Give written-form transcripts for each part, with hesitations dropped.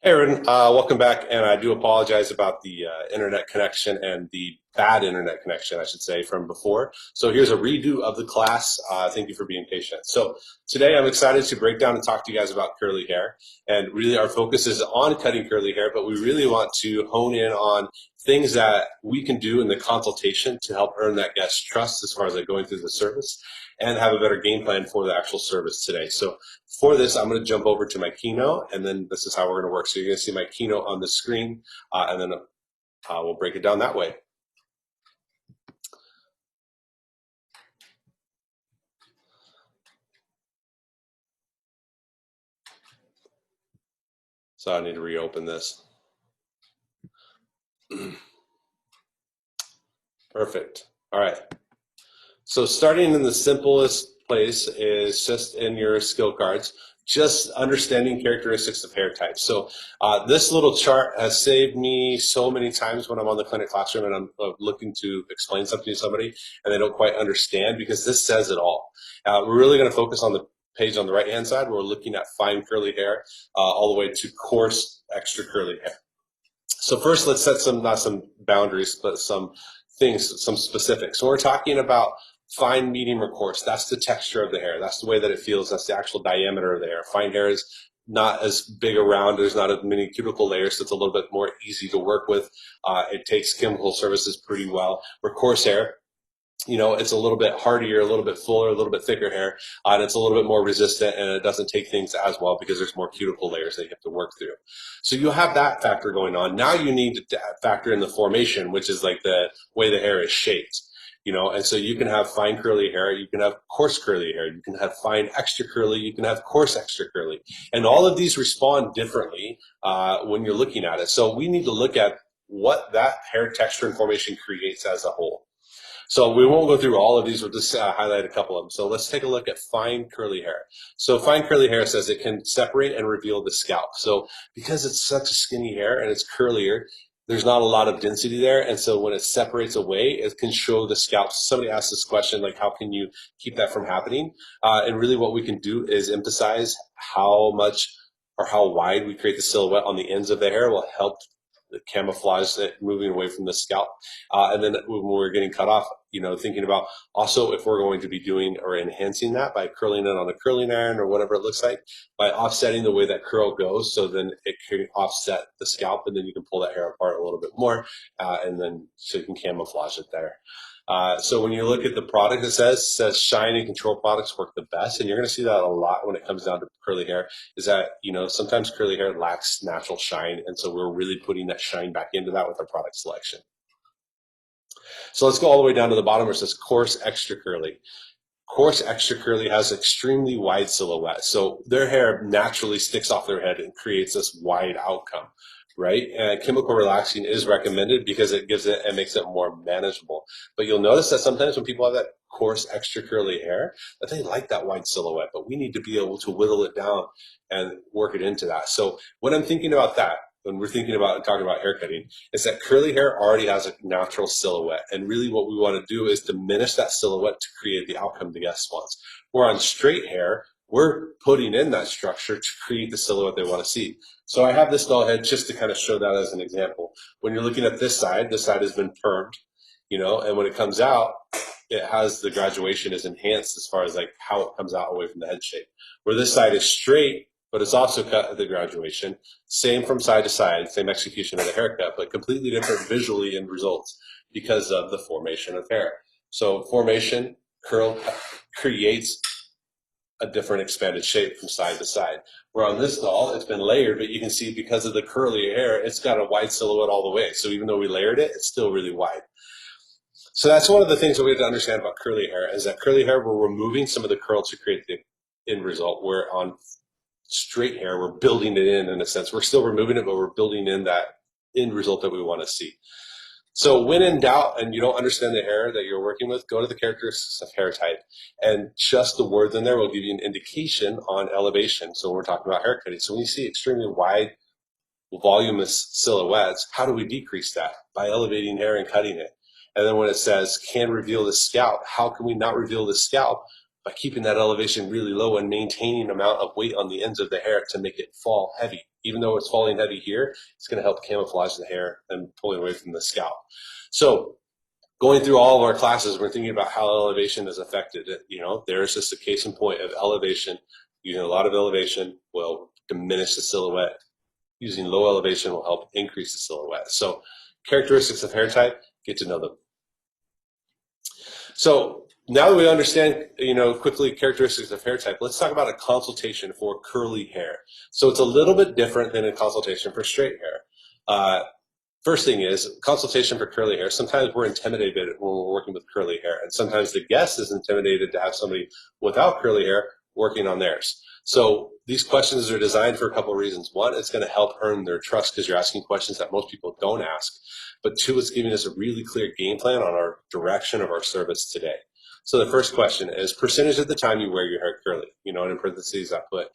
Hey, Aaron, welcome back. And I do apologize about the internet connection and the bad internet connection, I should say, from before. So here's a redo of the class. Thank you for being patient. So today I'm excited to break down and talk to you guys about curly hair. And really our focus is on cutting curly hair, but we really want to hone in on things that we can do in the consultation to help earn that guest trust as far as like going through the service and have a better game plan for the actual service today. So for this, I'm going to jump over to my keynote, and then this is how we're going to work. So you're going to see my keynote on the screen, and then we'll break it down that way. So I need to reopen this. Perfect. All right. So starting in the simplest place is just in your skill cards, just understanding characteristics of hair types. So this little chart has saved me so many times when I'm on the clinic classroom and I'm looking to explain something to somebody and they don't quite understand, because this says it all. We're really going to focus on the page on the right hand side. We're looking at fine curly hair all the way to coarse extra curly hair. So first, let's set some, not some boundaries, but some things, some specifics. So we're talking about fine, medium, or coarse. That's the texture of the hair. That's the way that it feels. That's the actual diameter of the hair. Fine hair is not as big around. There's not as many cuticle layers, so it's a little bit more easy to work with. It takes chemical services pretty well. Where coarse hair, you know, it's a little bit hardier, a little bit fuller, a little bit thicker hair, and it's a little bit more resistant, and it doesn't take things as well because there's more cuticle layers that you have to work through. So you have that factor going on. Now you need to factor in the formation, which is like the way the hair is shaped. You know, and so you can have fine curly hair, you can have coarse curly hair, you can have fine extra curly, you can have coarse extra curly. And all of these respond differently when you're looking at it. So we need to look at what that hair texture and formation creates as a whole. So we won't go through all of these. We'll just highlight a couple of them. So let's take a look at fine curly hair. So fine curly hair says it can separate and reveal the scalp. So because it's such a skinny hair and it's curlier, there's not a lot of density there. And so when it separates away, it can show the scalp. Somebody asked this question, like, how can you keep that from happening? And really what we can do is emphasize how much or how wide we create the silhouette on the ends of the hair will help camouflage it moving away from the scalp. And then when we're getting cut off, you know, thinking about also if we're going to be doing or enhancing that by curling it on a curling iron or whatever it looks like, by offsetting the way that curl goes, so then it can offset the scalp, and then you can pull that hair apart a little bit more, and then so you can camouflage it there. So when you look at the product, it says shine and control products work the best, and you're going to see that a lot when it comes down to curly hair. Is that, you know, sometimes curly hair lacks natural shine, and so we're really putting that shine back into that with our product selection. So let's go all the way down to the bottom where it says coarse extra curly. Coarse extra curly has extremely wide silhouette, so their hair naturally sticks off their head and creates this wide outcome, right? And chemical relaxing is recommended because it gives it and makes it more manageable. But you'll notice that sometimes when people have that coarse extra curly hair, that they like that wide silhouette, but we need to be able to whittle it down and work it into that. So when I'm thinking about that, when we're thinking about and talking about hair cutting, is that curly hair already has a natural silhouette. And really what we want to do is diminish that silhouette to create the outcome the guest wants. Where on straight hair, we're putting in that structure to create the silhouette they want to see. So I have this doll head just to kind of show that as an example. When you're looking at this side has been permed, you know, and when it comes out, it has the graduation is enhanced as far as like how it comes out away from the head shape. Where this side is straight, but it's also cut at the graduation. Same from side to side, same execution of the haircut, but completely different visually in results because of the formation of hair. So formation, curl creates a different expanded shape from side to side. Where on this doll, it's been layered, but you can see because of the curly hair, it's got a wide silhouette all the way. So even though we layered it, it's still really wide. So that's one of the things that we have to understand about curly hair, is that curly hair, we're removing some of the curl to create the end result, where on straight hair, we're building it in a sense. We're still removing it, but we're building in that end result that we want to see. So when in doubt and you don't understand the hair that you're working with, go to the characteristics of hair type, and just the words in there will give you an indication on elevation. So when we're talking about hair cutting, so when you see extremely wide, voluminous silhouettes, how do we decrease that? By elevating hair and cutting it. And then when it says can reveal the scalp, how can we not reveal the scalp? By keeping that elevation really low and maintaining amount of weight on the ends of the hair to make it fall heavy. Even though it's falling heavy here, it's going to help camouflage the hair and pull it away from the scalp. So going through all of our classes, we're thinking about how elevation is affected. There's just a case in point of elevation. Using a lot of elevation will diminish the silhouette. Using low elevation will help increase the silhouette. So characteristics of hair type, get to know them. So now that we understand, quickly characteristics of hair type, let's talk about a consultation for curly hair. So it's a little bit different than a consultation for straight hair. First thing is consultation for curly hair. Sometimes we're intimidated when we're working with curly hair, and sometimes the guest is intimidated to have somebody without curly hair working on theirs. So these questions are designed for a couple of reasons. One, it's going to help earn their trust because you're asking questions that most people don't ask. But two, it's giving us a really clear game plan on our direction of our service today. So the first question is percentage of the time you wear your hair curly. And in parentheses I put,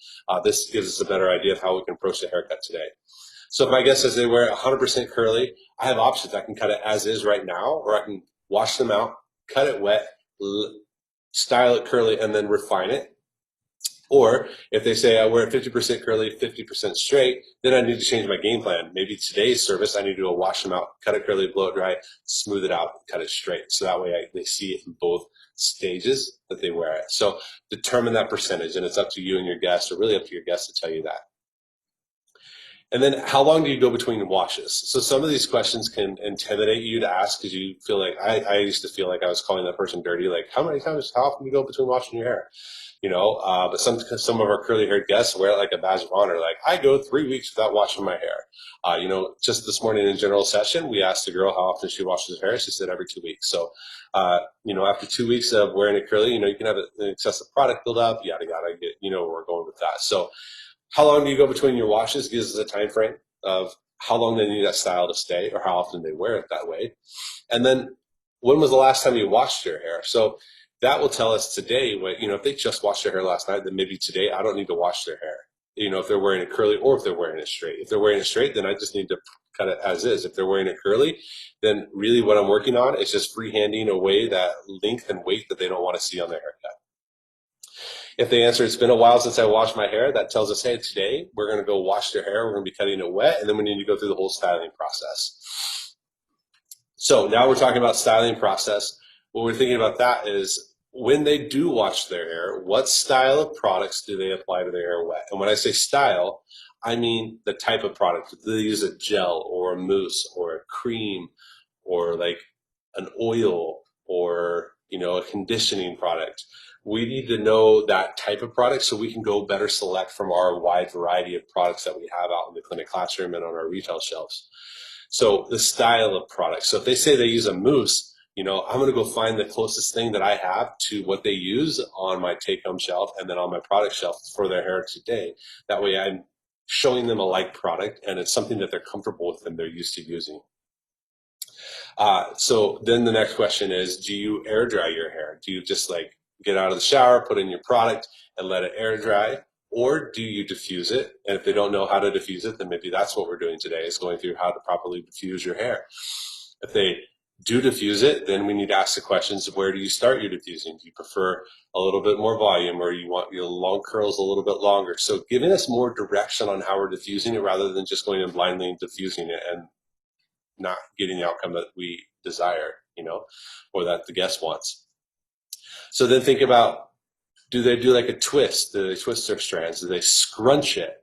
this gives us a better idea of how we can approach the haircut today. So if my guest says they wear 100% curly, I have options. I can cut it as is right now, or I can wash them out, cut it wet, style it curly, and then refine it. Or if they say I wear 50% curly, 50% straight, then I need to change my game plan. Maybe today's service, I need to go wash them out, cut it curly, blow it dry, smooth it out, cut it straight. So that way they see it in both stages that they wear it. So determine that percentage, and it's up to you and your guest, or really up to your guest to tell you that. And then how long do you go between washes? So some of these questions can intimidate you to ask because you feel like, I used to feel like I was calling that person dirty, like how often do you go between washing your hair? But some of our curly haired guests wear it like a badge of honor. Like I go 3 weeks without washing my hair. Just this morning in general session, we asked the girl how often she washes her hair. She said every 2 weeks. So, after 2 weeks of wearing it curly, you can have an excessive product buildup, yada, yada, where we're going with that. So how long do you go between your washes gives us a time frame of how long they need that style to stay or how often they wear it that way. And then when was the last time you washed your hair? So that will tell us today, if they just washed their hair last night, then maybe today I don't need to wash their hair. If they're wearing it curly or if they're wearing it straight. If they're wearing it straight, then I just need to cut it as is. If they're wearing it curly, then really what I'm working on is just freehanding away that length and weight that they don't want to see on their haircut. If they answer, it's been a while since I washed my hair, that tells us, hey, today we're going to go wash their hair. We're going to be cutting it wet, and then we need to go through the whole styling process. So now we're talking about styling process. What we're thinking about that is when they do wash their hair, what style of products do they apply to their hair wet? And when I say style, I mean the type of product. Do they use a gel or a mousse or a cream or like an oil or, a conditioning product? We need to know that type of product so we can go better select from our wide variety of products that we have out in the clinic classroom and on our retail shelves. So the style of product. So if they say they use a mousse, I'm going to go find the closest thing that I have to what they use on my take-home shelf and then on my product shelf for their hair today. That way I'm showing them a like product and it's something that they're comfortable with and they're used to using. So then the next question is, do you air dry your hair? Do you just get out of the shower, put in your product and let it air dry? Or do you diffuse it? And if they don't know how to diffuse it, then maybe that's what we're doing today is going through how to properly diffuse your hair. If they do diffuse it, then we need to ask the questions of where do you start your diffusing? Do you prefer a little bit more volume or you want your long curls a little bit longer? So giving us more direction on how we're diffusing it rather than just going and blindly diffusing it and not getting the outcome that we desire, or that the guest wants. So then think about, do they do like a twist? Do they twist their strands? Do they scrunch it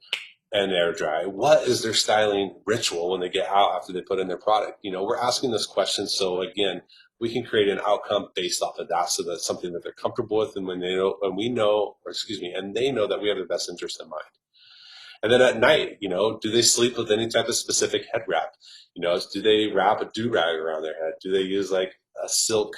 and air dry? What is their styling ritual when they get out after they put in their product? We're asking those questions so again, we can create an outcome based off of that so that's something that they're comfortable with and and they know that we have their best interest in mind. And then at night, do they sleep with any type of specific head wrap? Do they wrap a do-rag around their head? Do they use like a silk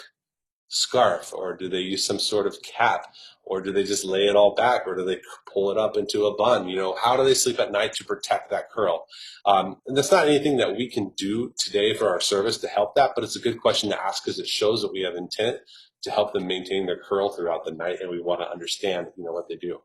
scarf or do they use some sort of cap or do they just lay it all back or do they pull it up into a bun? How do they sleep at night to protect that curl? And that's not anything that we can do today for our service to help that, but it's a good question to ask because it shows that we have intent to help them maintain their curl throughout the night and we want to understand, what they do.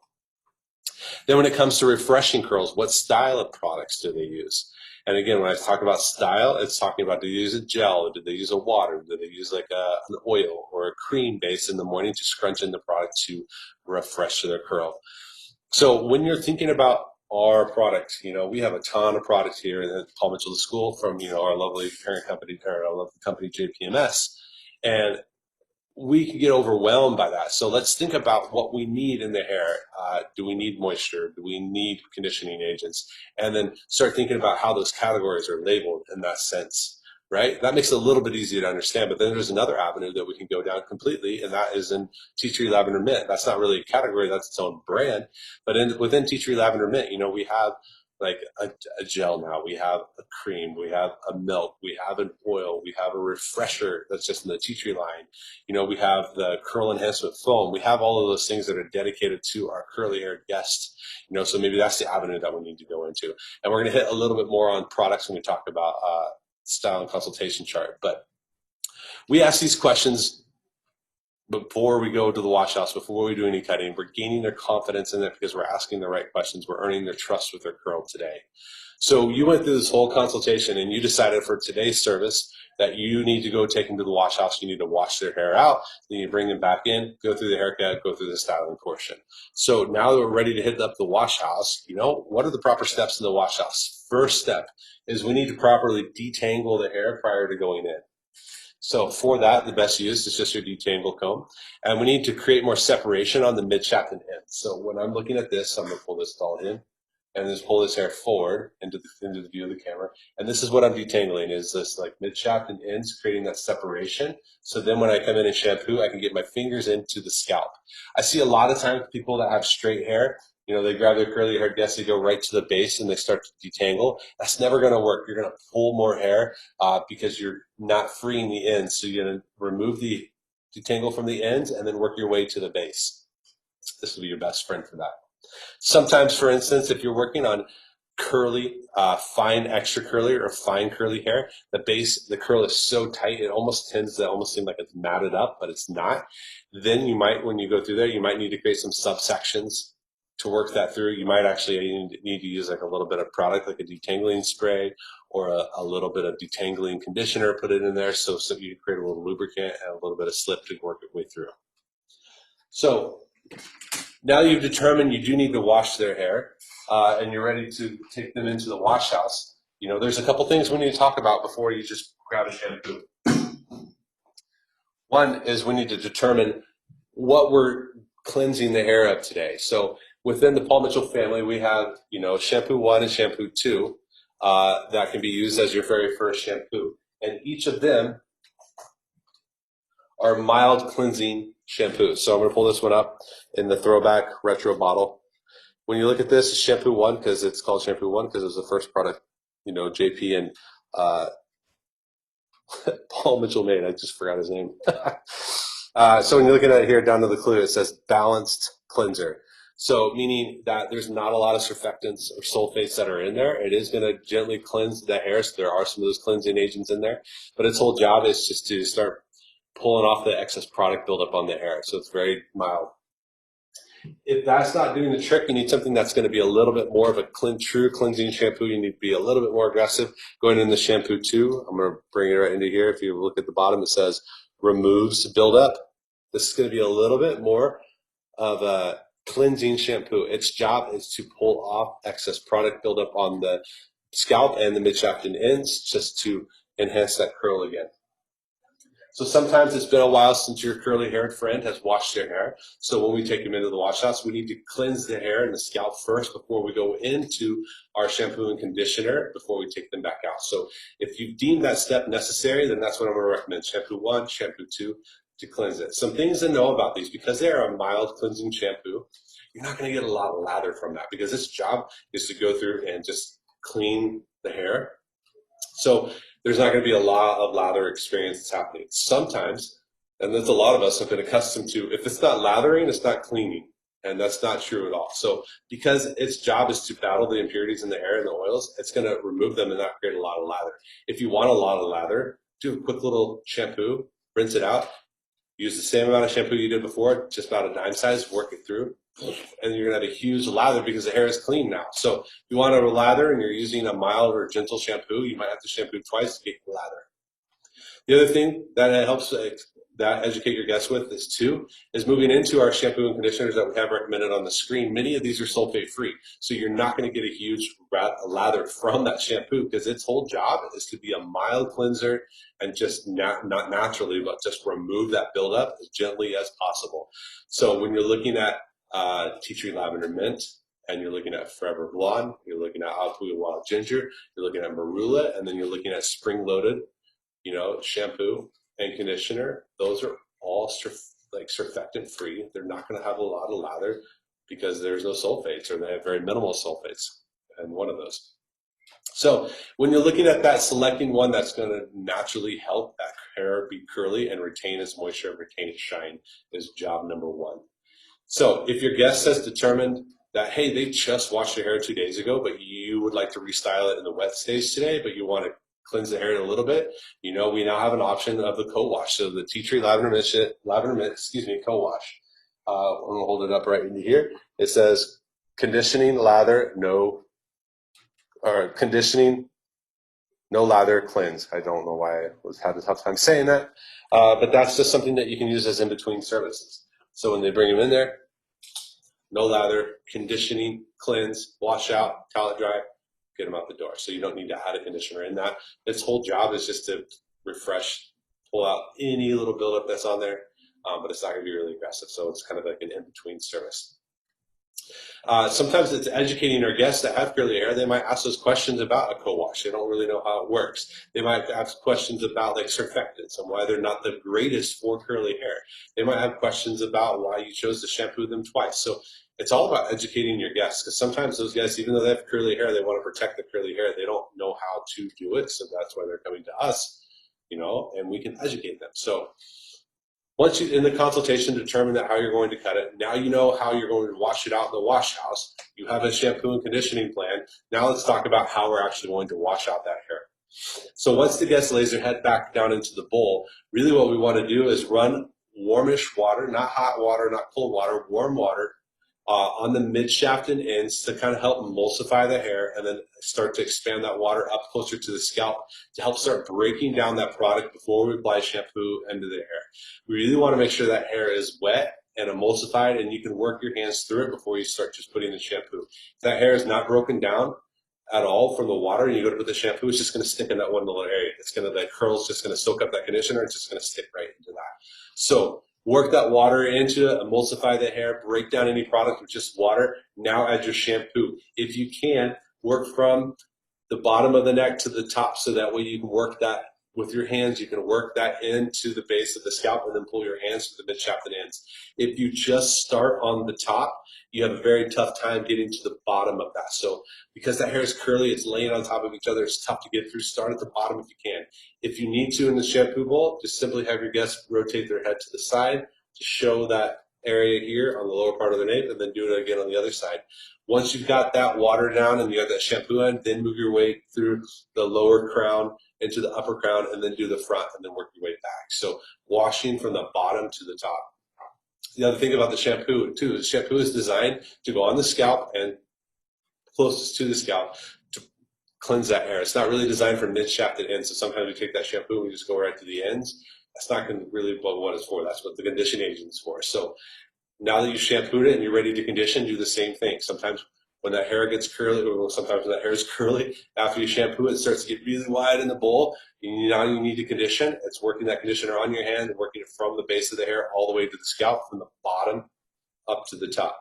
Then when it comes to refreshing curls, what style of products do they use? And again, when I talk about style, it's talking about, do they use a gel? Or do they use a water? Do they use like an oil or a cream base in the morning to scrunch in the product to refresh their curl? So when you're thinking about our product. We have a ton of product here at Paul Mitchell School from, our lovely parent company, or our lovely company, JPMS. And we can get overwhelmed by that. So let's think about what we need in the hair. Do we need moisture? Do we need conditioning agents? And then start thinking about how those categories are labeled in that sense, right? That makes it a little bit easier to understand. But then there's another avenue that we can go down completely, and that is in Tea Tree Lavender Mint. That's not really a category, that's its own brand. But within Tea Tree Lavender Mint, we have like a gel now, we have a cream, we have a milk, we have an oil, we have a refresher that's just in the tea tree line. We have the curl enhancement foam. We have all of those things that are dedicated to our curly haired guests. So maybe that's the avenue that we need to go into. And we're going to hit a little bit more on products when we talk about style and consultation chart. But we ask these questions before we go to the wash house, before we do any cutting. We're gaining their confidence in it because we're asking the right questions. We're earning their trust with their curl today. So you went through this whole consultation and you decided for today's service that you need to go take them to the wash house. You need to wash their hair out. Then you bring them back in, go through the haircut, go through the styling portion. So now that we're ready to hit up the wash house, what are the proper steps in the wash house? First step is we need to properly detangle the hair prior to going in. So for that, the best use is just your detangle comb. And we need to create more separation on the mid-shaft and end. So when I'm looking at this, I'm going to pull this all in and just pull this hair forward into the view of the camera. And this is what I'm detangling, is this like mid-shaft and ends, creating that separation. So then when I come in and shampoo, I can get my fingers into the scalp. I see a lot of times people that have straight hair, they grab their curly haired guests, they go right to the base and they start to detangle. That's never going to work. You're going to pull more hair because you're not freeing the ends. So you're going to remove the detangle from the ends and then work your way to the base. This will be your best friend for that. Sometimes, for instance, if you're working on curly, fine extra curly or fine curly hair, the curl is so tight it almost tends to seem like it's matted up, but it's not. Then you might, when you go through there, you might need to create some subsections to work that through. You might actually need to use like a little bit of product, like a detangling spray or a little bit of detangling conditioner, put it in there so you can create a little lubricant and a little bit of slip to work your way through. So now you've determined you do need to wash their hair and you're ready to take them into the wash house. There's a couple things we need to talk about before you just grab a shampoo. One is we need to determine what we're cleansing the hair of today. So within the Paul Mitchell family, we have, shampoo 1 and shampoo 2 that can be used as your very first shampoo. And each of them are mild cleansing shampoos. So I'm going to pull this one up in the throwback retro bottle. When you look at this, it's shampoo 1 because it's called shampoo 1 because it was the first product, JP and Paul Mitchell made. I just forgot his name. So when you're looking at it here down to the clue, it says balanced cleanser. So meaning that there's not a lot of surfactants or sulfates that are in there. It is going to gently cleanse the hair. So there are some of those cleansing agents in there, but its whole job is just to start pulling off the excess product buildup on the hair. So it's very mild. If that's not doing the trick, you need something that's going to be a little bit more of a true cleansing shampoo. You need to be a little bit more aggressive. Going into shampoo 2, I'm going to bring it right into here. If you look at the bottom, it says removes buildup. This is going to be a little bit more of a cleansing shampoo. Its job is to pull off excess product buildup on the scalp and the mid-shaft and ends just to enhance that curl again. So sometimes it's been a while since your curly-haired friend has washed their hair. So when we take them into the wash house, we need to cleanse the hair and the scalp first before we go into our shampoo and conditioner before we take them back out. So if you deem that step necessary, then that's what I'm going to recommend. Shampoo 1, shampoo 2 to cleanse it. Some things to know about these, because they are a mild cleansing shampoo, you're not going to get a lot of lather from that because its job is to go through and just clean the hair. So there's not going to be a lot of lather experience that's happening. Sometimes, and that's a lot of us have been accustomed to, if it's not lathering, it's not cleaning. And that's not true at all. So because its job is to battle the impurities in the hair and the oils, it's going to remove them and not create a lot of lather. If you want a lot of lather, do a quick little shampoo, rinse it out, use the same amount of shampoo you did before, just about a dime size, work it through, and you're going to have a huge lather because the hair is clean now. So if you want to lather and you're using a mild or gentle shampoo, you might have to shampoo twice to get the lather. The other thing that helps that educate your guests with is moving into our shampoo and conditioners that we have recommended on the screen. Many of these are sulfate free, so you're not going to get a huge lather from that shampoo, because its whole job is to be a mild cleanser and just not naturally, but just remove that buildup as gently as possible. So when you're looking at tea tree lavender mint, and you're looking at Forever Blonde, you're looking at Alpuya Wild Ginger, you're looking at Marula, and then you're looking at spring loaded, shampoo and conditioner. Those are all surfactant free. They're not going to have a lot of lather because there's no sulfates, or they have very minimal sulfates in one of those. So when you're looking at that, selecting one that's going to naturally help that hair be curly and retain its moisture and retain its shine is job number one. So if your guest has determined that, hey, they just washed their hair 2 days ago, but you would like to restyle it in the wet stage today, but you want to cleanse the hair a little bit, we now have an option of the co-wash. So the tea tree lavender mint, co-wash. I'm going to hold it up right into here. It says conditioning, lather, conditioning, no lather, cleanse. I don't know why I had a tough time saying that, but that's just something that you can use as in-between services. So when they bring them in there, no lather, conditioning, cleanse, wash out, towel it dry, get them out the door. So you don't need to add a conditioner in that. Its whole job is just to refresh, pull out any little buildup that's on there, but it's not going to be really aggressive. So it's kind of like an in-between service. Sometimes it's educating our guests that have curly hair. They might ask us questions about a co-wash. They don't really know how it works. They might ask questions about surfactants and why they're not the greatest for curly hair. They might have questions about why you chose to shampoo them twice. So it's all about educating your guests, because sometimes those guys, even though they have curly hair, they want to protect the curly hair. They don't know how to do it. So that's why they're coming to us, and we can educate them. So once you, in the consultation, determine how you're going to cut it, now you know how you're going to wash it out in the wash house. You have a shampoo and conditioning plan. Now let's talk about how we're actually going to wash out that hair. So once the guest lays their head back down into the bowl, really what we want to do is run warmish water, not hot water, not cold water, warm water, on the mid shaft and ends to kind of help emulsify the hair, and then start to expand that water up closer to the scalp to help start breaking down that product before we apply shampoo into the hair. We really want to make sure that hair is wet and emulsified, and you can work your hands through it before you start just putting the shampoo. If that hair is not broken down at all from the water and you go to put the shampoo, it's just going to stick in that one little area. The curl's just going to soak up that conditioner. It's just going to stick right into that. So work that water into it, emulsify the hair, break down any product with just water. Now add your shampoo. If you can, work from the bottom of the neck to the top, so that way you can work that with your hands. You can work that into the base of the scalp and then pull your hands to the mid shaft and ends. If you just start on the top, you have a very tough time getting to the bottom of that. So because that hair is curly, it's laying on top of each other, it's tough to get through. Start at the bottom if you can. If you need to in the shampoo bowl, just simply have your guests rotate their head to the side to show that area here on the lower part of the nape, and then do it again on the other side. Once you've got that water down and you got that shampoo in, then move your way through the lower crown into the upper crown, and then do the front, and then work your way back. So washing from the bottom to the top. The other thing about the shampoo too, the shampoo is designed to go on the scalp and closest to the scalp to cleanse that hair. It's not really designed for mid shaft and ends. So sometimes we take that shampoo and we just go right to the ends. That's not going to really be what it's for. That's what the conditioning agent is for. So now that you shampooed it and you're ready to condition, do the same thing. Sometimes when that hair gets curly, or sometimes when that hair is curly, after you shampoo it, it starts to get really wide in the bowl. Now you need to condition. It's working that conditioner on your hand and working it from the base of the hair all the way to the scalp, from the bottom up to the top.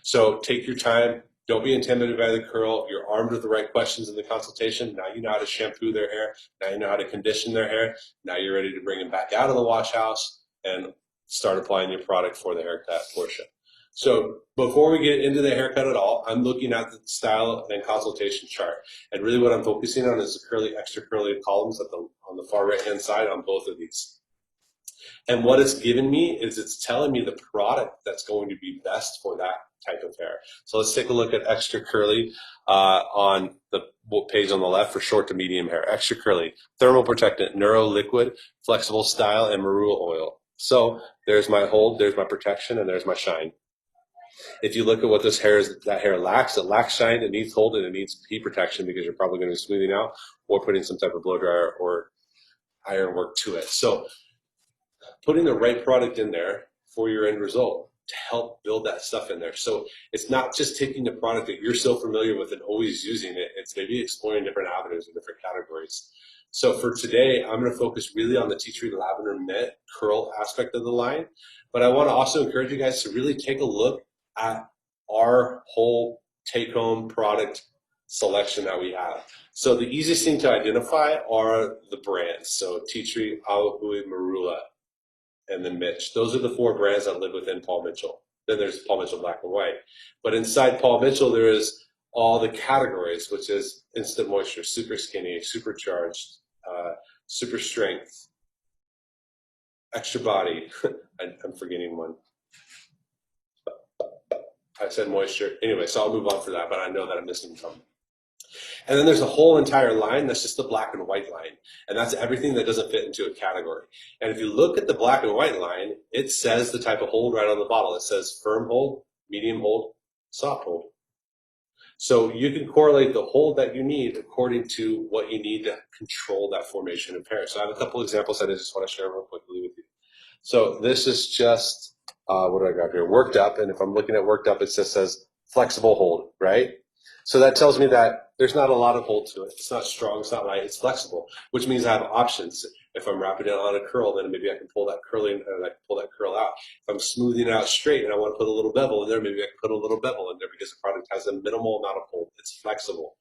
So take your time. Don't be intimidated by the curl. You're armed with the right questions in the consultation. Now you know how to shampoo their hair. Now you know how to condition their hair. Now you're ready to bring them back out of the wash house and start applying your product for the haircut portion. So before we get into the haircut at all, I'm looking at the style and consultation chart. And really what I'm focusing on is the curly, extra curly columns on the far right-hand side on both of these. And what it's given me is it's telling me the product that's going to be best for that type of hair. So let's take a look at extra curly on the page on the left for short to medium hair. Extra curly, thermal protectant, neuro liquid, flexible style, and marula oil. So there's my hold, there's my protection, and there's my shine. If you look at what that hair lacks, it lacks shine, it needs hold, and it needs heat protection, because you're probably going to be smoothing out or putting some type of blow dryer or iron work to it. So putting the right product in there for your end result to help build that stuff in there. So it's not just taking the product that you're so familiar with and always using it. It's maybe exploring different avenues and different categories. So for today, I'm going to focus really on the Tea Tree Lavender Mint curl aspect of the line. But I want to also encourage you guys to really take a look at our whole take-home product selection that we have. So the easiest thing to identify are the brands. So Tea Tree, Alahui, Marula, and then Mitch. Those are the 4 brands that live within Paul Mitchell. Then there's Paul Mitchell Black and White. But inside Paul Mitchell, there is all the categories, which is Instant Moisture, Super Skinny, Supercharged, Super Strength, Extra Body. I'm forgetting one. I said moisture. Anyway, so I'll move on for that, but I know that I'm missing some. And then there's a whole entire line that's just the black and white line. And that's everything that doesn't fit into a category. And if you look at the black and white line, it says the type of hold right on the bottle. It says firm hold, medium hold, soft hold. So you can correlate the hold that you need according to what you need to control that formation of hair. So I have a couple examples that I just want to share real quickly with you. So this is just, what do I got here? Worked Up. And if I'm looking at Worked Up, it just says flexible hold, right? So that tells me that there's not a lot of hold to it. It's not strong, it's not light, it's flexible, which means I have options. If I'm wrapping it on a curl, then maybe I can pull that curl in and I can pull that curl out. If I'm smoothing it out straight and I want to put a little bevel in there, maybe I can put a little bevel in there because the product has a minimal amount of hold. It's flexible.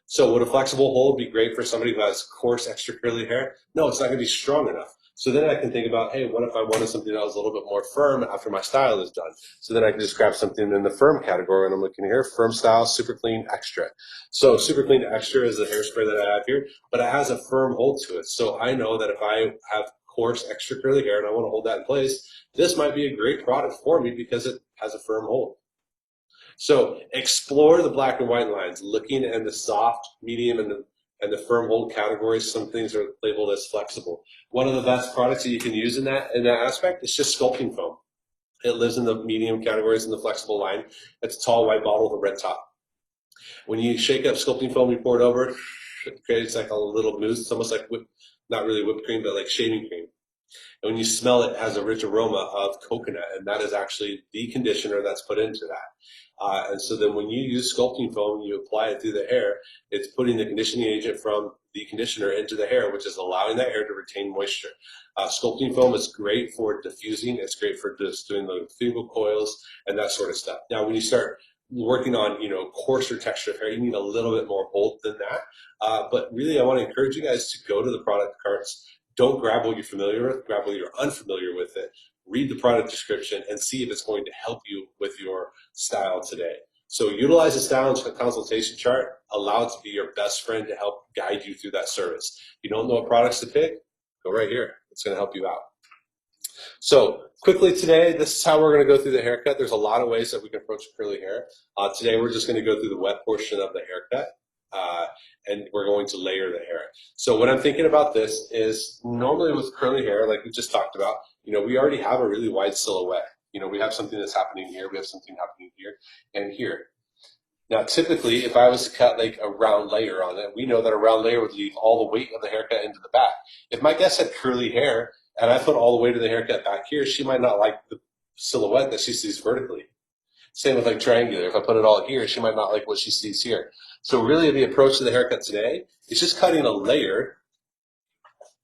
So would a flexible hold be great for somebody who has coarse, extra curly hair? No, it's not going to be strong enough. So then I can think about, hey, what if I wanted something that was a little bit more firm after my style is done? So then I can just grab something in the firm category, and I'm looking here, Firm Style, Super Clean Extra. So Super Clean Extra is the hairspray that I have here, but it has a firm hold to it. So I know that if I have coarse, extra curly hair and I want to hold that in place, this might be a great product for me because it has a firm hold. So explore the black and white lines, looking at the soft, medium, and the firm hold categories. Some things are labeled as flexible. One of the best products that you can use in that aspect is just sculpting foam. It lives in the medium categories in the flexible line. It's a tall white bottle with a red top. When you shake up sculpting foam, you pour it over, it creates like a little mousse. It's almost like not really whipped cream, but like shaving cream. And when you smell it, it has a rich aroma of coconut, and that is actually the conditioner that's put into that. And so then when you use sculpting foam, you apply it through the hair, it's putting the conditioning agent from the conditioner into the hair, which is allowing that hair to retain moisture. Sculpting foam is great for diffusing. It's great for just doing the fungal coils and that sort of stuff. Now, when you start working on, coarser texture of hair, you need a little bit more hold than that. But really, I want to encourage you guys to go to the product carts. Don't grab what you're familiar with, grab what you're unfamiliar with it. Read the product description and see if it's going to help you with your style today. So utilize the style and consultation chart. Allow it to be your best friend to help guide you through that service. If you don't know what products to pick, go right here. It's going to help you out. So quickly today, this is how we're going to go through the haircut. There's a lot of ways that we can approach curly hair. Today, we're just going to go through the wet portion of the haircut. And we're going to layer the hair. So what I'm thinking about this is normally with curly hair, like we just talked about, we already have a really wide silhouette. We have something that's happening here, we have something happening here and here. Now, typically, if I was to cut like a round layer on it, we know that a round layer would leave all the weight of the haircut into the back. If my guest had curly hair and I put all the weight of the haircut back here, she might not like the silhouette that she sees vertically. Same with like triangular. If I put it all here, she might not like what she sees here. So really the approach to the haircut today is just cutting a layer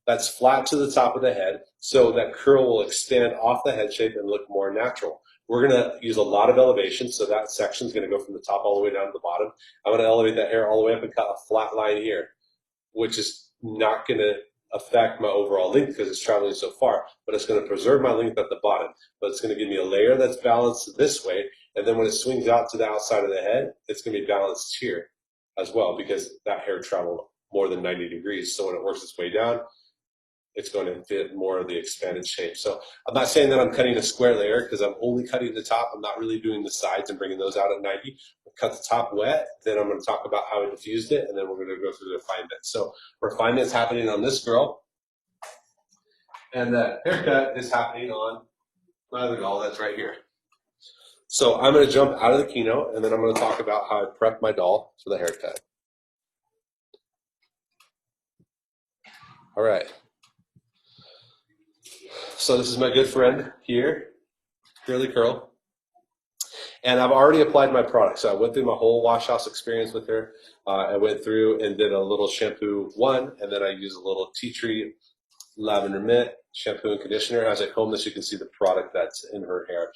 that's flat to the top of the head so that curl will expand off the head shape and look more natural. We're going to use a lot of elevation, so that section is going to go from the top all the way down to the bottom. I'm going to elevate that hair all the way up and cut a flat line here, which is not going to affect my overall length because it's traveling so far, but it's going to preserve my length at the bottom. But it's going to give me a layer that's balanced this way, and then when it swings out to the outside of the head, it's going to be balanced here as well because that hair traveled more than 90 degrees. So when it works its way down, it's going to fit more of the expanded shape. So I'm not saying that I'm cutting a square layer because I'm only cutting the top. I'm not really doing the sides and bringing those out at 90. I'll cut the top wet, then I'm going to talk about how I diffused it, and then we're going to go through the refinement. So refinement's happening on this girl, and the haircut is happening on my other doll that's right here. So I'm going to jump out of the keynote, and then I'm going to talk about how I prep my doll for the haircut. All right. So this is my good friend here, Curly Curl. And I've already applied my product. So I went through my whole wash house experience with her. I went through and did a little shampoo one, and then I used a little tea tree lavender mint shampoo and conditioner. As I comb this, you can see the product that's in her hair.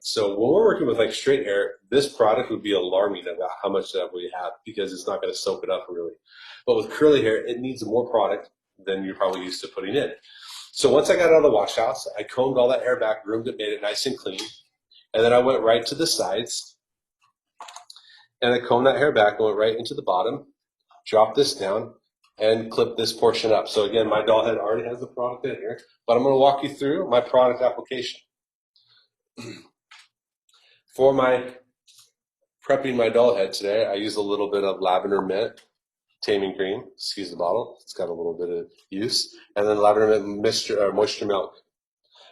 So when we're working with like straight hair, this product would be alarming about how much that we have because it's not going to soak it up really. But with curly hair, it needs more product than you're probably used to putting in. So once I got out of the wash house, I combed all that hair back, groomed it, made it nice and clean. And then I went right to the sides and I combed that hair back and went right into the bottom, dropped this down, and clip this portion up. So again, my doll head already has the product in here, but I'm going to walk you through my product application. For my prepping my doll head today, I use a little bit of lavender mint taming cream. Excuse the bottle, it's got a little bit of use, and then lavender mint moisture milk.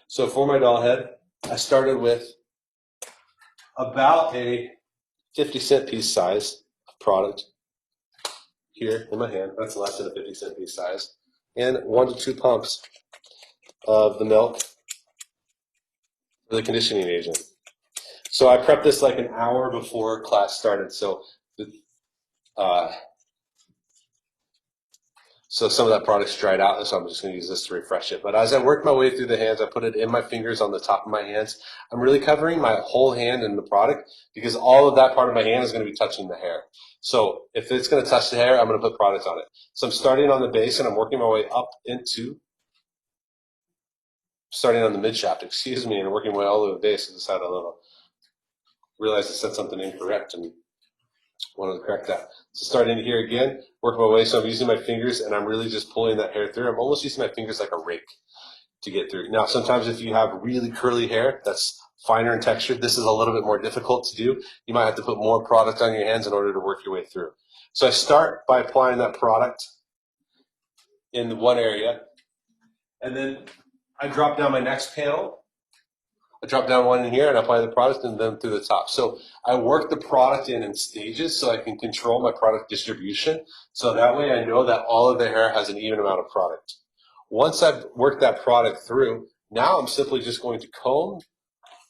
So for my doll head, I started with about a 50-cent piece size of product here in my hand. That's less than a 50-cent piece size, and 1 to 2 pumps of the milk for the conditioning agent. So I prepped this like an hour before class started. So some of that product's dried out, so I'm just going to use this to refresh it. But as I work my way through the hands, I put it in my fingers on the top of my hands. I'm really covering my whole hand in the product because all of that part of my hand is going to be touching the hair. So if it's going to touch the hair, I'm going to put product on it. So I'm starting on the base and I'm working my way up starting on the mid shaft, and working my way all the way to the base. I decided realized I said something incorrect and wanted to correct that. So starting here again, working my way. So I'm using my fingers and I'm really just pulling that hair through. I'm almost using my fingers like a rake to get through. Now, sometimes if you have really curly hair that's finer in texture, this is a little bit more difficult to do. You might have to put more product on your hands in order to work your way through. So I start by applying that product in one area, and then I drop down my next panel. I drop down one in here and I apply the product and then through the top. So I work the product in stages so I can control my product distribution. So that way I know that all of the hair has an even amount of product. Once I've worked that product through, now I'm simply just going to comb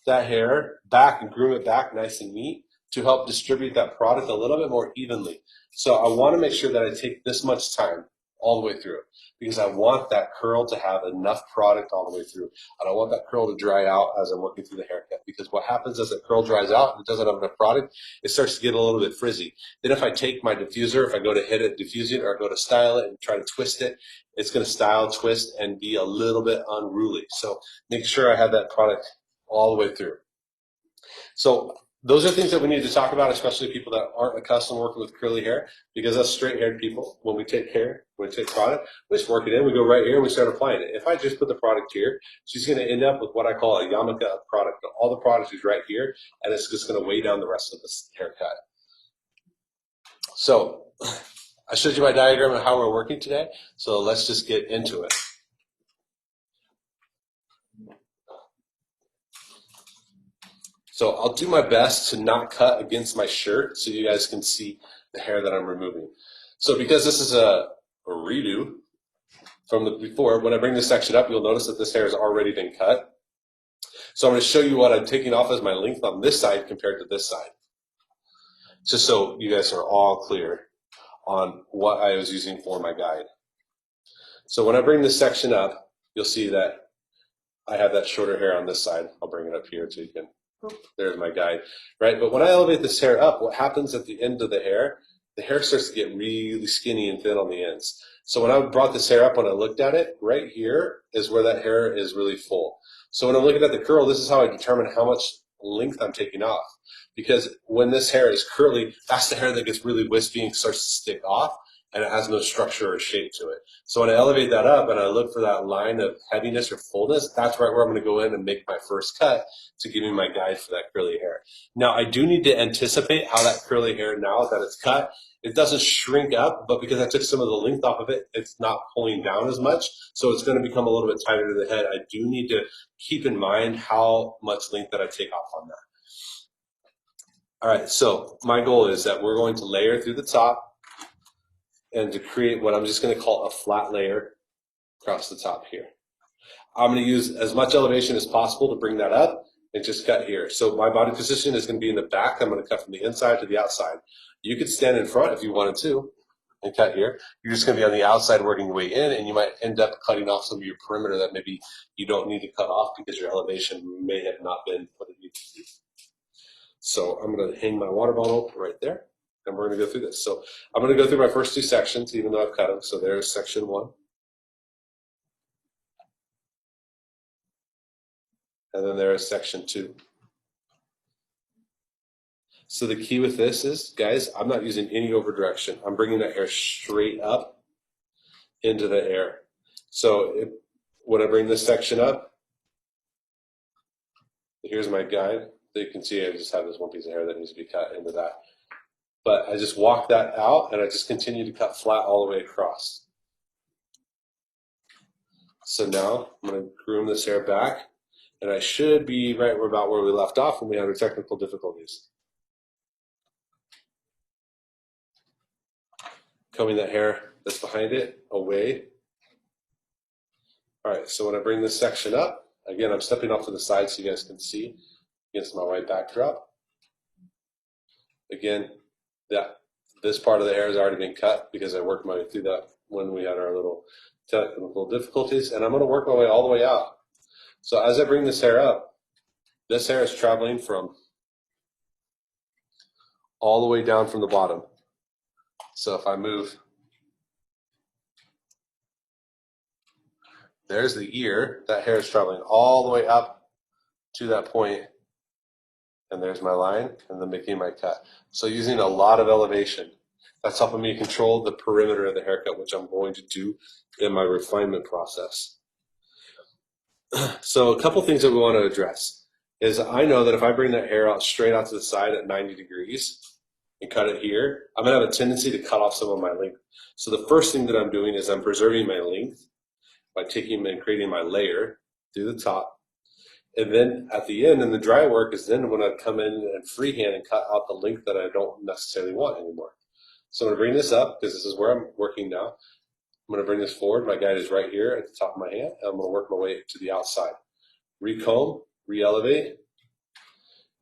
that hair back and groom it back nice and neat to help distribute that product a little bit more evenly. So I want to make sure that I take this much time all the way through because I want that curl to have enough product all the way through. I don't want that curl to dry out as I'm working through the haircut because what happens as that curl dries out and it doesn't have enough product, it starts to get a little bit frizzy. Then if I take my diffuser, if I go to hit it, diffuse it, or go to style it and try to twist it, it's going to style, twist, and be a little bit unruly. So make sure I have that product all the way through. So those are things that we need to talk about, especially people that aren't accustomed to working with curly hair, because us straight-haired people, when we take product, we just work it in, we go right here, and we start applying it. If I just put the product here, she's going to end up with what I call a yarmulke of product. All the product is right here, and it's just going to weigh down the rest of this haircut. So I showed you my diagram of how we're working today, so let's just get into it. So I'll do my best to not cut against my shirt so you guys can see the hair that I'm removing. So because this is a redo from the before, when I bring this section up, you'll notice that this hair has already been cut. So I'm going to show you what I'm taking off as my length on this side compared to this side, just so you guys are all clear on what I was using for my guide. So when I bring this section up, you'll see that I have that shorter hair on this side. I'll bring it up here so you can. There's my guide, right? But when I elevate this hair up, what happens at the end of the hair starts to get really skinny and thin on the ends. So when I brought this hair up, when I looked at it, right here is where that hair is really full. So when I'm looking at the curl, this is how I determine how much length I'm taking off. Because when this hair is curly, that's the hair that gets really wispy and starts to stick off, and it has no structure or shape to it. So when I elevate that up and I look for that line of heaviness or fullness, that's right where I'm going to go in and make my first cut to give me my guide for that curly hair. Now, I do need to anticipate how that curly hair, now that it's cut, it doesn't shrink up, but because I took some of the length off of it, it's not pulling down as much, so it's going to become a little bit tighter to the head. I do need to keep in mind how much length that I take off on that. All right, so my goal is that we're going to layer through the top and to create what I'm just going to call a flat layer across the top here. I'm going to use as much elevation as possible to bring that up and just cut here. So my body position is going to be in the back. I'm going to cut from the inside to the outside. You could stand in front if you wanted to and cut here. You're just going to be on the outside working your way in, and you might end up cutting off some of your perimeter that maybe you don't need to cut off because your elevation may have not been what it needs to be. So I'm going to hang my water bottle right there, and we're going to go through this. So I'm going to go through my first two sections, even though I've cut them. So there's section 1. And then there is section 2. So the key with this is, guys, I'm not using any over direction. I'm bringing that hair straight up into the air. So when I bring this section up, here's my guide. So you can see I just have this one piece of hair that needs to be cut into that. But I just walk that out, and I just continue to cut flat all the way across. So now I'm going to groom this hair back, and I should be right about where we left off when we had our technical difficulties. Combing that hair that's behind it away. All right, so when I bring this section up, again, I'm stepping off to the side so you guys can see against my white backdrop. Again, this part of the hair has already been cut because I worked my way through that when we had our little technical difficulties, and I'm going to work my way all the way out. So as I bring this hair up, this hair is traveling from all the way down from the bottom. So if I move, there's the ear. That hair is traveling all the way up to that point, and there's my line, and then making my cut. So using a lot of elevation, that's helping me control the perimeter of the haircut, which I'm going to do in my refinement process. So a couple things that we want to address is I know that if I bring that hair out straight out to the side at 90 degrees and cut it here, I'm going to have a tendency to cut off some of my length. So the first thing that I'm doing is I'm preserving my length by taking and creating my layer through the top. And then at the end, in the dry work, is then when I come in and freehand and cut out the length that I don't necessarily want anymore. So I'm going to bring this up because this is where I'm working now. I'm going to bring this forward. My guide is right here at the top of my hand. And I'm going to work my way to the outside. Recomb, re-elevate,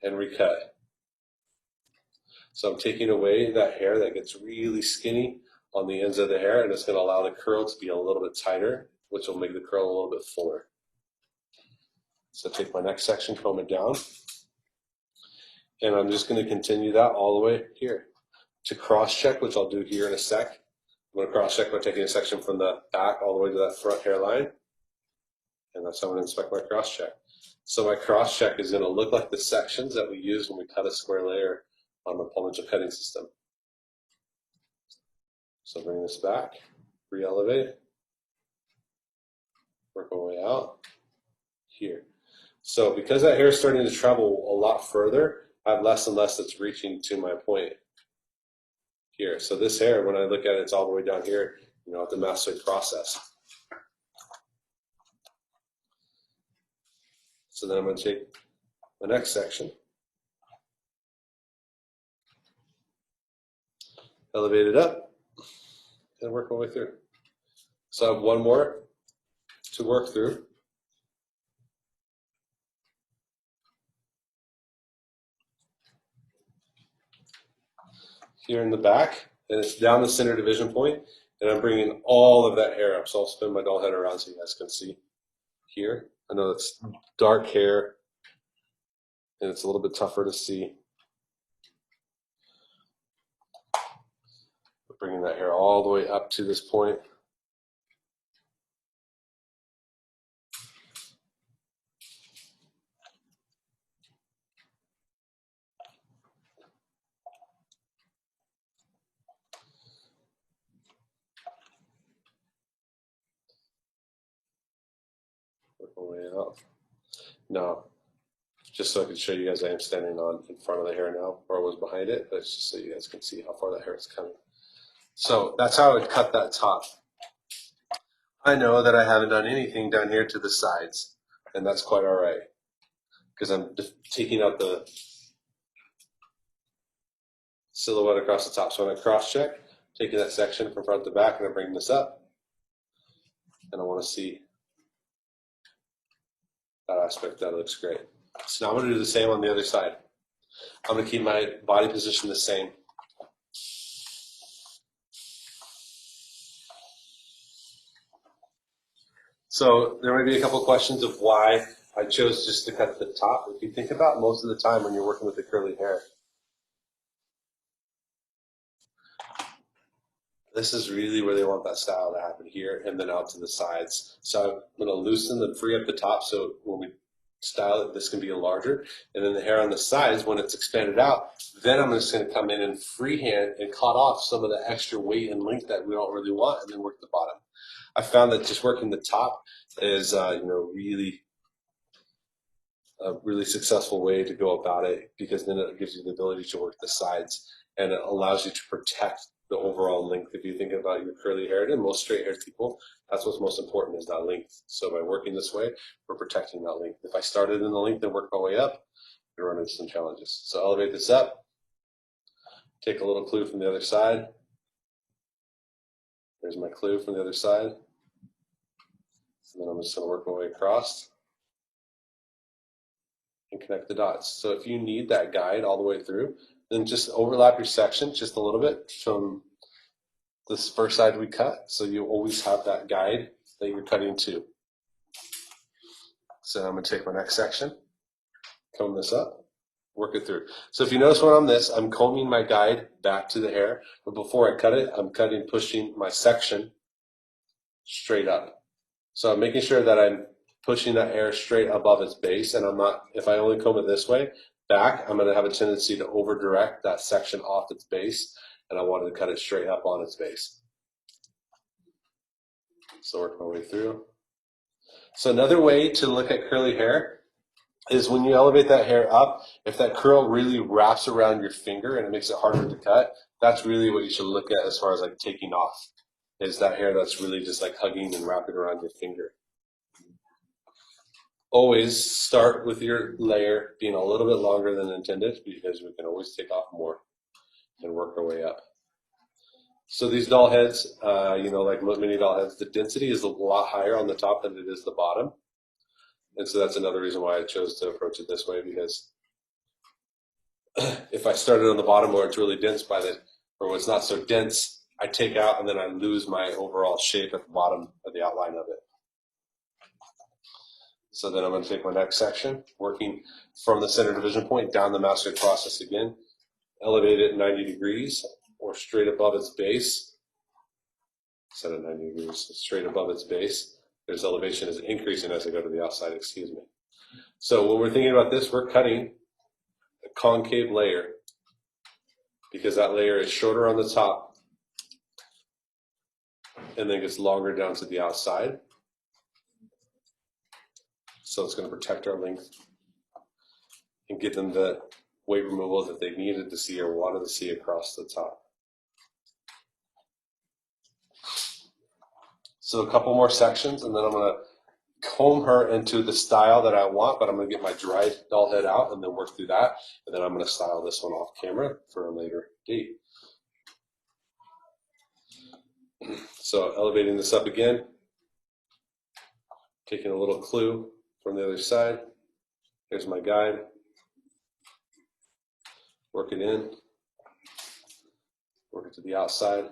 and recut. So I'm taking away that hair that gets really skinny on the ends of the hair, and it's going to allow the curl to be a little bit tighter, which will make the curl a little bit fuller. So take my next section, comb it down, and I'm just going to continue that all the way here. To cross-check, which I'll do here in a sec, I'm going to cross-check by taking a section from the back all the way to that front hairline, and that's how I'm going to inspect my cross-check. So my cross-check is going to look like the sections that we use when we cut a square layer on the palmage cutting system. So bring this back, re-elevate, work my way out here. So because that hair is starting to travel a lot further, I have less and less that's reaching to my point here. So this hair, when I look at it, it's all the way down here, at the mastoid process. So then I'm going to take the next section, elevate it up, and work my way through. So I have one more to work through. Here in the back, and it's down the center division point, and I'm bringing all of that hair up. So I'll spin my doll head around so you guys can see here. I know it's dark hair, and it's a little bit tougher to see. But bringing that hair all the way up to this point. Work my way out. Now, just so I can show you guys, I am standing in front of the hair now, or I was behind it, but it's just so you guys can see how far that hair is coming. So that's how I would cut that top. I know that I haven't done anything down here to the sides, and that's quite all right, because I'm taking out the silhouette across the top. So when I cross-check, taking that section from front to back, and I bring this up, and I want to see that aspect, that looks great. So now I'm going to do the same on the other side. I'm going to keep my body position the same. So there may be a couple of questions of why I chose just to cut the top. If you think about most of the time when you're working with the curly hair, this is really where they want that style to happen here and then out to the sides. So I'm going to loosen and free up the top so when we style it, this can be larger. And then the hair on the sides, when it's expanded out, then I'm just going to come in and freehand and cut off some of the extra weight and length that we don't really want and then work the bottom. I found that just working the top is, really a really successful way to go about it, because then it gives you the ability to work the sides and it allows you to protect the overall length. If you think about your curly haired and most straight haired people, that's what's most important, is that length. So by working this way, we're protecting that length. If I started in the length and worked my way up, I run into some challenges. So elevate this up, take a little clue from the other side. There's my clue from the other side. And then I'm just going to work my way across and connect the dots. So if you need that guide all the way through, then just overlap your section just a little bit from this first side we cut, so you always have that guide that you're cutting to. So I'm going to take my next section, comb this up, work it through. So if you notice when I'm this, I'm combing my guide back to the hair, but before I cut it, I'm pushing my section straight up. So I'm making sure that I'm pushing that hair straight above its base, and I'm not, if I only comb it this way, back, I'm going to have a tendency to over direct that section off its base, and I wanted to cut it straight up on its base. So work my way through. So another way to look at curly hair is when you elevate that hair up, if that curl really wraps around your finger and it makes it harder to cut, that's really what you should look at as far as like taking off, is that hair that's really just like hugging and wrapping around your finger. Always start with your layer being a little bit longer than intended, because we can always take off more and work our way up. So these doll heads, like mini doll heads, the density is a lot higher on the top than it is the bottom. And so that's another reason why I chose to approach it this way, because if I started on the bottom where it's really dense or it's not so dense, I take out and then I lose my overall shape at the bottom of the outline of it. So then I'm going to take my next section, working from the center division point down the master process again, elevate it 90 degrees or straight above its base. Instead of 90 degrees, straight above its base. There's elevation is increasing as I go to the outside, excuse me. So when we're thinking about this, we're cutting a concave layer, because that layer is shorter on the top and then gets longer down to the outside. So it's going to protect our length and give them the weight removal that they needed to see or wanted to see across the top. So a couple more sections, and then I'm going to comb her into the style that I want, but I'm going to get my dried doll head out and then work through that. And then I'm going to style this one off camera for a later date. So elevating this up again, taking a little clue from the other side. Here's my guide. Work it in, work it to the outside.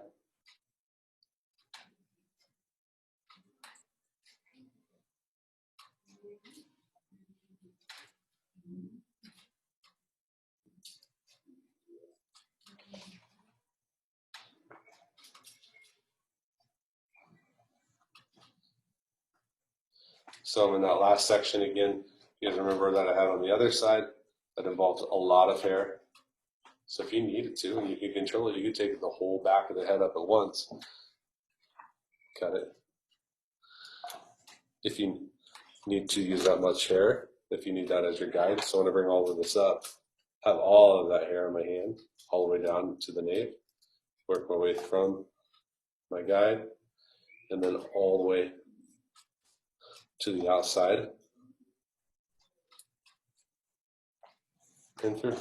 So I'm in that last section again. You guys remember that I had on the other side that involved a lot of hair. So if you needed to, and you can control it, you could take the whole back of the head up at once. Cut it. If you need to use that much hair, if you need that as your guide. So I want to bring all of this up, have all of that hair in my hand, all the way down to the nape, work my way from my guide, and then all the way to the outside and through.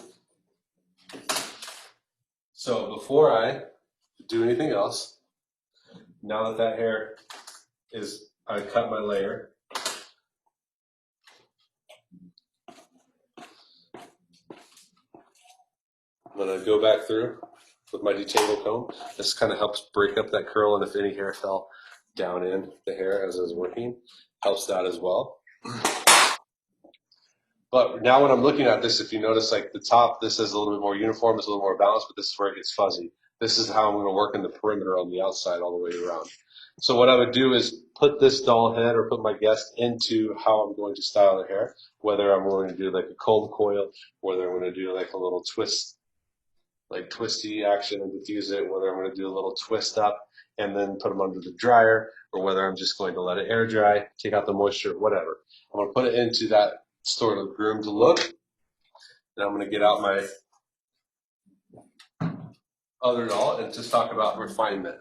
So before I do anything else, now that that hair is, I cut my layer, going to go back through with my detangle comb. This kind of helps break up that curl, and if any hair fell down in the hair as I was working, helps that as well. But now when I'm looking at this, if you notice, like the top, this is a little bit more uniform, it's a little more balanced, but this is where it gets fuzzy. This is how I'm going to work in the perimeter on the outside all the way around. So what I would do is put this doll head or put my guest into how I'm going to style the hair, whether I'm going to do like a cold coil, whether I'm going to do like a little twist, like twisty action and diffuse it, whether I'm going to do a little twist up and then put them under the dryer, or whether I'm just going to let it air dry, take out the moisture, whatever. I'm going to put it into that sort of groomed look. And I'm going to get out my other doll and just talk about refinement.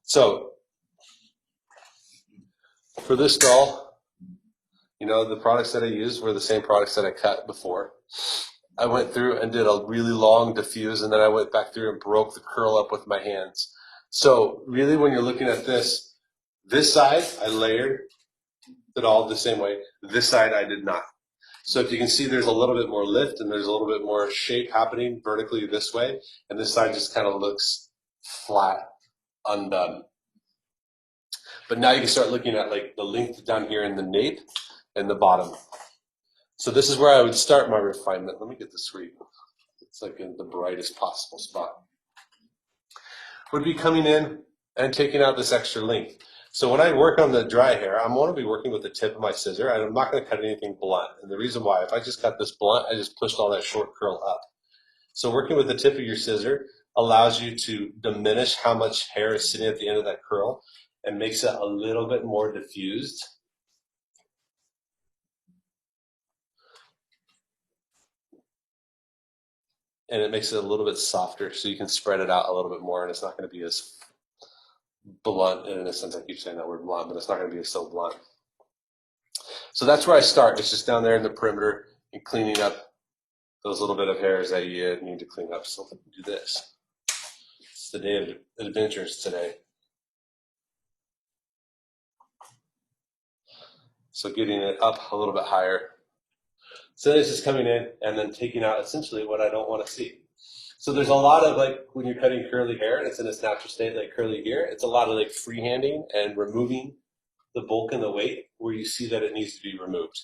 So for this doll, you know, the products that I used were the same products that I cut before. I went through and did a really long diffuse, and then I went back through and broke the curl up with my hands. So really when you're looking at this side, I layered it all the same way. This side, I did not. So if you can see, there's a little bit more lift and there's a little bit more shape happening vertically this way. And this side just kind of looks flat, undone. But now you can start looking at like the length down here in the nape and the bottom. So this is where I would start my refinement. Let me get this for you. It's like in the brightest possible spot. Would be coming in and taking out this extra length. So when I work on the dry hair, I'm going to be working with the tip of my scissor, and I'm not going to cut anything blunt. And the reason why, if I just cut this blunt, I just pushed all that short curl up. So working with the tip of your scissor allows you to diminish how much hair is sitting at the end of that curl and makes it a little bit more diffused. And it makes it a little bit softer, so you can spread it out a little bit more, and it's not going to be as blunt. In a sense, I keep saying that word blunt, but it's not going to be so blunt. So that's where I start. It's just down there in the perimeter and cleaning up those little bit of hairs that you need to clean up. So let me do this. It's the day of adventures today. So getting it up a little bit higher. So this is coming in and then taking out essentially what I don't want to see. So there's a lot of like when you're cutting curly hair and it's in its natural state like curly hair, it's a lot of like freehanding and removing the bulk and the weight where you see that it needs to be removed.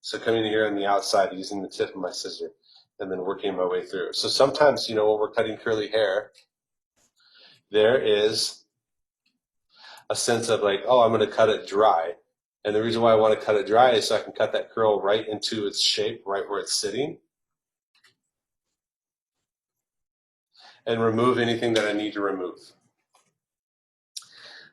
So coming in here on the outside using the tip of my scissor and then working my way through. So sometimes, you know, when we're cutting curly hair, there is a sense of like, oh, I'm going to cut it dry. And the reason why I want to cut it dry is so I can cut that curl right into its shape, right where it's sitting, and remove anything that I need to remove.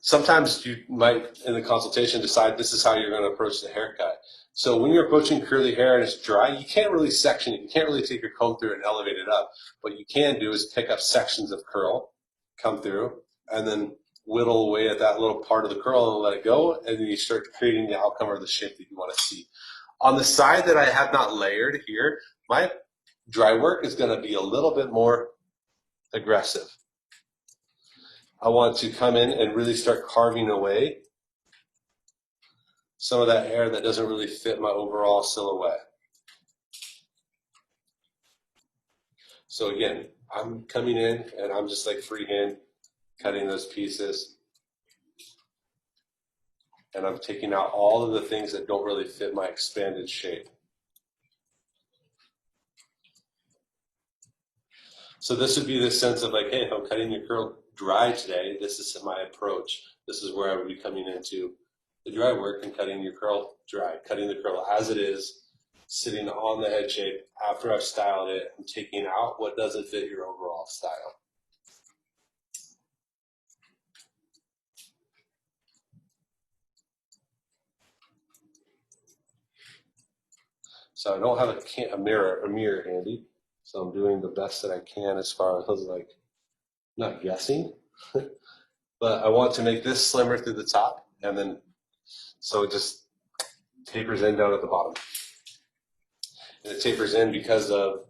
Sometimes you might, in the consultation, decide this is how you're going to approach the haircut. So when you're approaching curly hair and it's dry, you can't really section it. You can't really take your comb through it and elevate it up. What you can do is pick up sections of curl, come through, and then whittle away at that little part of the curl and let it go, and then you start creating the outcome or the shape that you want to see. On the side that I have not layered here, my dry work is going to be a little bit more aggressive. I want to come in and really start carving away some of that hair that doesn't really fit my overall silhouette. So again, I'm coming in and I'm just like freehand cutting those pieces. And I'm taking out all of the things that don't really fit my expanded shape. So this would be the sense of like, hey, if I'm cutting your curl dry today, this is my approach. This is where I would be coming into the dry work and cutting your curl dry, cutting the curl as it is, sitting on the head shape. After I've styled it, I'm taking out what doesn't fit your overall style. So I don't have a mirror handy, so I'm doing the best that I can as far as like not guessing, but I want to make this slimmer through the top, and then so it just tapers in down at the bottom. And it tapers in because of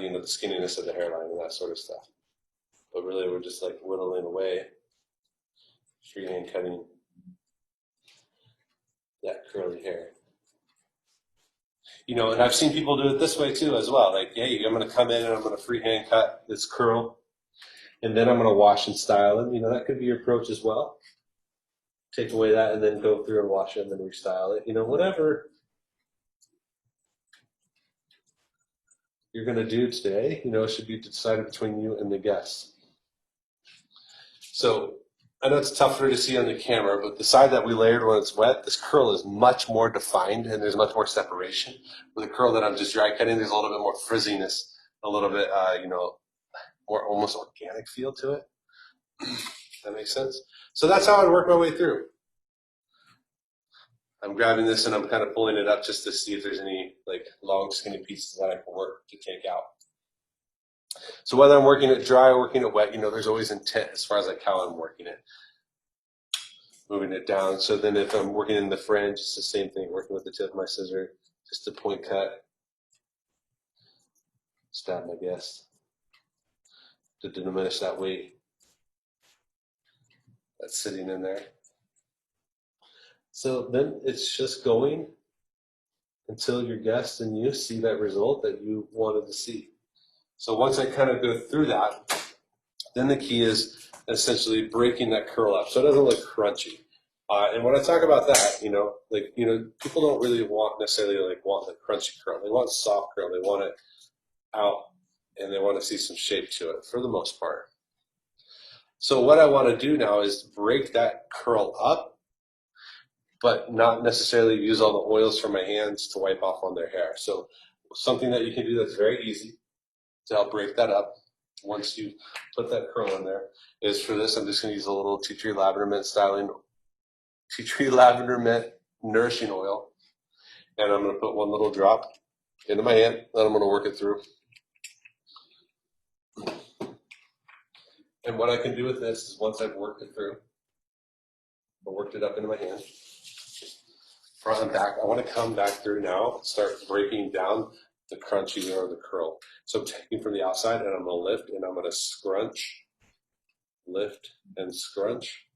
you know, the skinniness of the hairline and that sort of stuff. But really, we're just like whittling away, freehand cutting that curly hair. You know, and I've seen people do it this way too as well. Like, hey, I'm going to come in and I'm going to freehand cut this curl, and then I'm going to wash and style it. You know, that could be your approach as well. Take away that and then go through and wash it and then restyle it. You know, whatever you're going to do today, you know, should be decided between you and the guest. So I know it's tougher to see on the camera, but the side that we layered when it's wet, this curl is much more defined and there's much more separation. With the curl that I'm just dry cutting, there's a little bit more frizziness, a little bit, you know, more almost organic feel to it. That makes sense? So that's how I work my way through. I'm grabbing this and I'm kind of pulling it up just to see if there's any like long skinny pieces that I can work to take out. So whether I'm working it dry or working it wet, you know, there's always intent as far as like how I'm working it. Moving it down. So then if I'm working in the fringe, it's the same thing, working with the tip of my scissor, just a point cut. Stab my guest to diminish that weight that's sitting in there. So then it's just going until your guest and you see that result that you wanted to see. So once I kind of go through that, then the key is essentially breaking that curl up so it doesn't look crunchy. And when I talk about that, you know, like, you know, people don't really necessarily want the crunchy curl. They want soft curl. They want it out and they want to see some shape to it for the most part. So what I want to do now is break that curl up, but not necessarily use all the oils from my hands to wipe off on their hair. So something that you can do that's very easy to help break that up once you put that curl in there is for this, I'm just going to use a little tea tree lavender mint nourishing oil. And I'm going to put one little drop into my hand, then I'm going to work it through. And what I can do with this is once I've worked it through, I worked it up into my hand, front and back, I want to come back through now and start breaking down the crunchy or the curl. So I'm taking from the outside and I'm going to lift and I'm going to scrunch, lift and scrunch.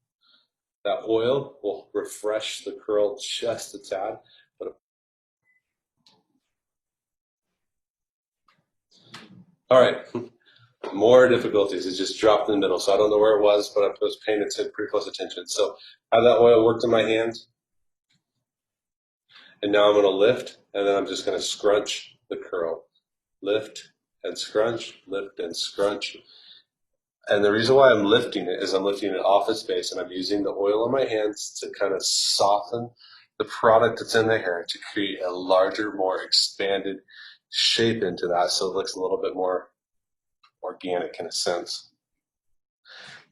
That oil will refresh the curl just a tad. All right, more difficulties. It just dropped in the middle. So I don't know where it was, but I was paying pretty close attention. So how that oil worked in my hands. And now I'm going to lift, and then I'm just going to scrunch the curl. Lift and scrunch, lift and scrunch. And the reason why I'm lifting it is I'm lifting it off its base, and I'm using the oil on my hands to kind of soften the product that's in the hair to create a larger, more expanded shape into that so it looks a little bit more organic in a sense.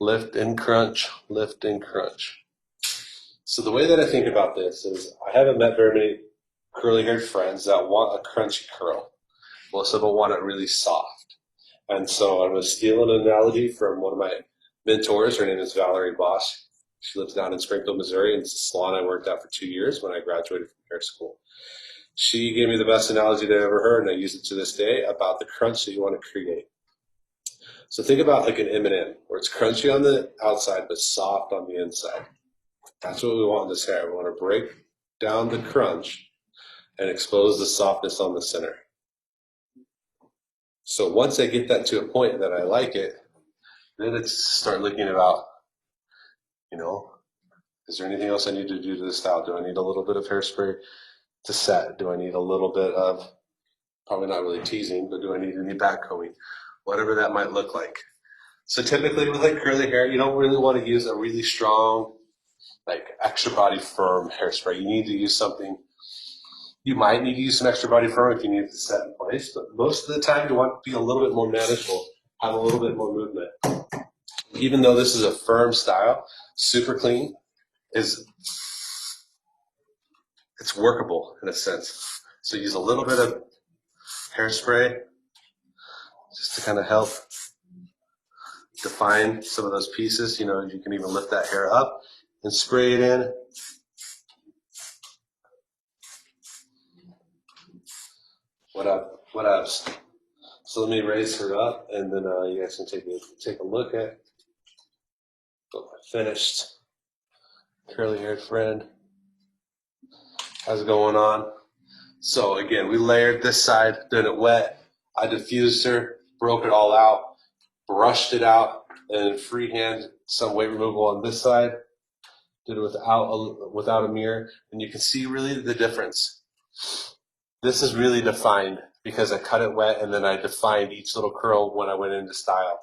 Lift and crunch, lift and crunch. So the way that I think about this is I haven't met very many curly-haired friends that want a crunchy curl. Most of them want it really soft. And so I'm going to steal an analogy from one of my mentors. Her name is Valerie Bosch. She lives down in Springfield, Missouri, and it's a salon I worked at for 2 years when I graduated from hair school. She gave me the best analogy that I ever heard, and I use it to this day, about the crunch that you want to create. So think about like an M&M, where it's crunchy on the outside but soft on the inside. That's what we want in this hair. We want to break down the crunch and expose the softness on the center. So once I get that to a point that I like it, then it's start looking about, you know, is there anything else I need to do to the style? Do I need a little bit of hairspray to set? Do I need a little bit of, probably not really teasing, but do I need any back combing? Whatever that might look like. So typically with like curly hair, you don't really want to use a really strong, like extra body firm hairspray. You need to use something, you might need to use some extra body firm if you need to set in place, but most of the time you want to be a little bit more manageable, have a little bit more movement. Even though this is a firm style, super clean it's workable in a sense. So use a little bit of hairspray just to kind of help define some of those pieces. You know, you can even lift that hair up and spray it in. What up? What else? So let me raise her up, and then you guys can take a look at my finished curly-haired friend. How's it going on? So again, we layered this side, did it wet. I diffused her, broke it all out, brushed it out, and freehand some weight removal on this side. Did it without a mirror, and you can see really the difference. This is really defined because I cut it wet and then I defined each little curl when I went into style.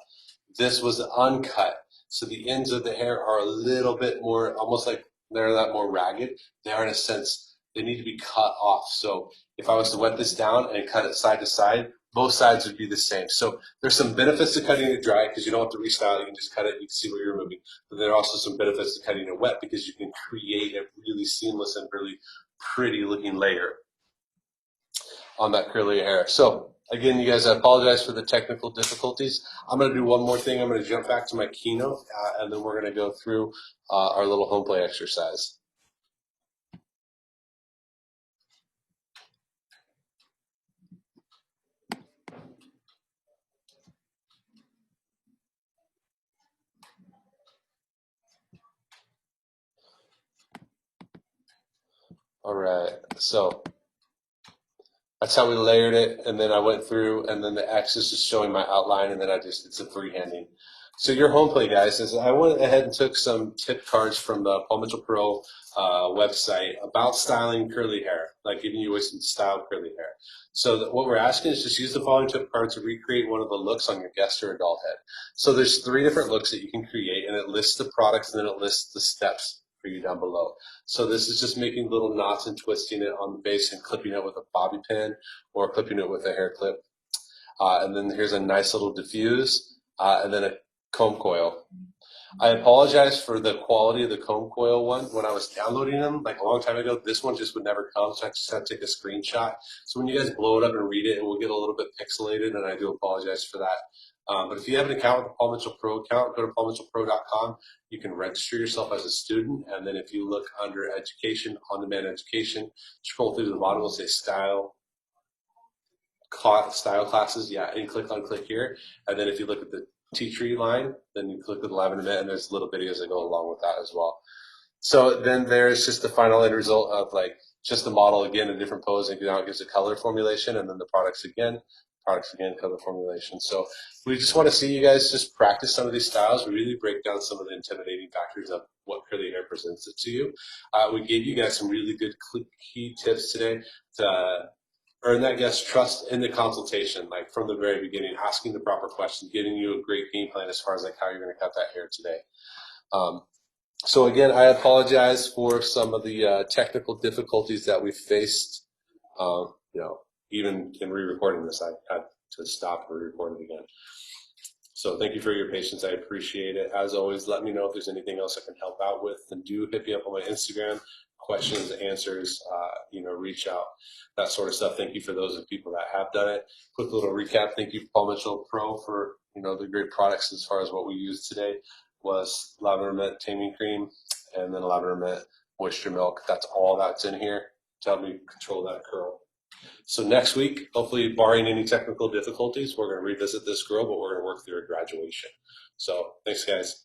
This was uncut, so the ends of the hair are a little bit more, almost like they're a lot more ragged. They are in a sense, they need to be cut off. So if I was to wet this down and cut it side to side, both sides would be the same. So there's some benefits to cutting it dry because you don't have to restyle it. You can just cut it, you can see what you're removing. But there are also some benefits to cutting it wet because you can create a really seamless and really pretty looking layer on that curly hair. So again, you guys, I apologize for the technical difficulties. I'm going to do one more thing. I'm going to jump back to my keynote, and then we're going to go through our little home play exercise. All right, so that's how we layered it, and then I went through, and then the X is just showing my outline, and then I just did some freehanding. So your home play, guys, is I went ahead and took some tip cards from the Paul Mitchell Pro website about styling curly hair, like giving you ways to style curly hair. So what we're asking is just use the following tip cards to recreate one of the looks on your guest or adult head. So there's 3 different looks that you can create, and it lists the products, and then it lists the steps for you down below. So this is just making little knots and twisting it on the base and clipping it with a bobby pin or clipping it with a hair clip. And then here's a nice little diffuse, and then a comb coil. I apologize for the quality of the comb coil one. When I was downloading them, like a long time ago, this one just would never come, so I just had to take a screenshot. So when you guys blow it up and read it, it will get a little bit pixelated, and I do apologize for that. But if you have an account with the Paul Mitchell Pro account, go to paulmitchellpro.com. You can register yourself as a student, and then if you look under education, on-demand education, scroll through to the bottom, it'll say style classes, yeah, and click here. And then if you look at the tea tree line, then you click the 11 minute, and there's little videos that go along with that as well. So then there's just the final end result of like just the model again, a different pose, and now it gives a color formulation, and then the products again, color formulation. So we just want to see you guys just practice some of these styles. We really break down some of the intimidating factors of what curly hair presents it to you. We gave you guys some really good key tips today to earn that guest trust in the consultation, like from the very beginning, asking the proper questions, getting you a great game plan as far as like how you're going to cut that hair today. So again, I apologize for some of the technical difficulties that we faced. Even in re-recording this, I had to stop and re-record it again. So thank you for your patience. I appreciate it. As always, let me know if there's anything else I can help out with, and do hit me up on my Instagram. Questions, answers, reach out, that sort of stuff. Thank you for those of people that have done it. Quick little recap. Thank you, Paul Mitchell Pro, for the great products as far as what we used today was lavender mint taming cream and then lavender mint moisture milk. That's all that's in here to help me control that curl. So next week, hopefully barring any technical difficulties, we're going to revisit this girl, but we're going to work through a graduation. So thanks, guys.